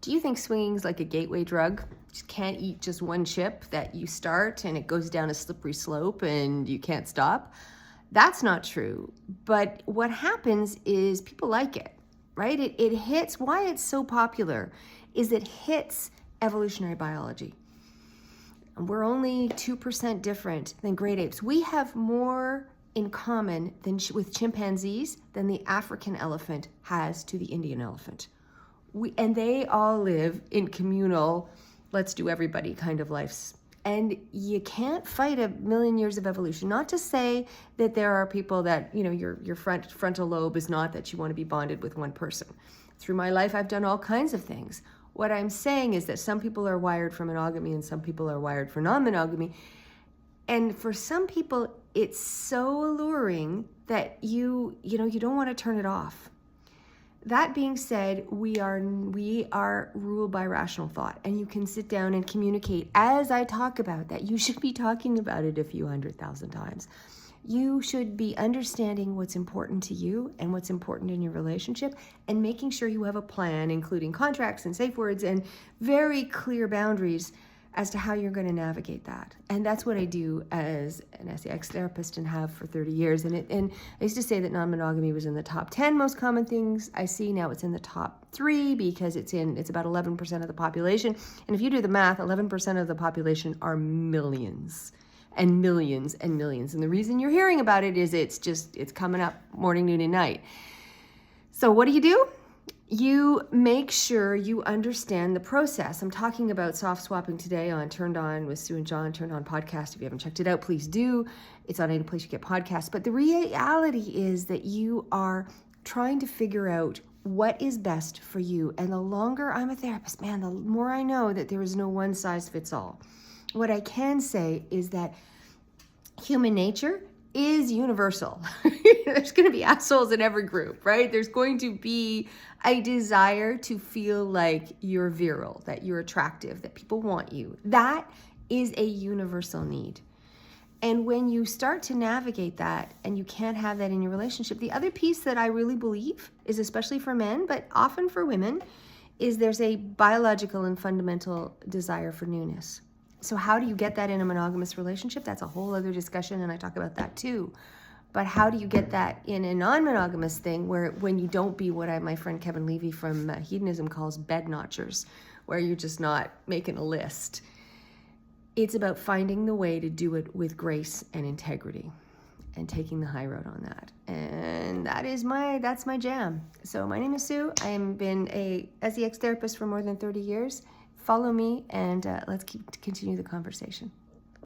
Do you think swinging is like a gateway drug? You can't eat just one chip that you start and it goes down a slippery slope and you can't stop? That's not true. But what happens is people like it, right? It hits, why it's so popular is it hits evolutionary biology. And we're only 2% different than great apes. We have more in common with chimpanzees than the African elephant has to the Indian elephant. And they all live in communal, let's do everybody kind of lives. And you can't fight a million years of evolution. Not to say that there are people that, your frontal lobe is not that you want to be bonded with one person. Through my life, I've done all kinds of things. What I'm saying is that some people are wired for monogamy and some people are wired for non-monogamy. And for some people, it's so alluring that you don't want to turn it off. That being said, we are ruled by rational thought, and you can sit down and communicate. As I talk about that, you should be talking about it a few 100,000 times. You should be understanding what's important to you and what's important in your relationship and making sure you have a plan, including contracts and safe words and very clear boundaries as to how you're going to navigate that. And that's what I do as an sex therapist and have for 30 years. And I used to say that non-monogamy was in the top 10 most common things I see. Now it's in the top 3 because it's about 11% of the population. And if you do the math, 11% of the population are millions and millions and millions. And the reason you're hearing about it is it's coming up morning, noon, and night. So what do? You make sure you understand the process. I'm talking about soft swapping today on Turned On with Sue and John, Turned On podcast. If you haven't checked it out, please do. It's on any place you get podcasts. But the reality is that you are trying to figure out what is best for you. And the longer I'm a therapist, man, the more I know that there is no one size fits all. What I can say is that human nature is universal. There's going to be assholes in every group, right? There's going to be a desire to feel like you're virile, that you're attractive, that people want you. That is a universal need. And when you start to navigate that and you can't have that in your relationship, the other piece that I really believe is, especially for men, but often for women, is there's a biological and fundamental desire for newness. So how do you get that in a monogamous relationship? That's a whole other discussion, and I talk about that too. But how do you get that in a non-monogamous thing when you don't be what my friend Kevin Levy from Hedonism calls bed notchers, where you're just not making a list? It's about finding the way to do it with grace and integrity and taking the high road on that. And that's my jam. So my name is Sue. I have been a SEX therapist for more than 30 years. Follow me and let's continue the conversation.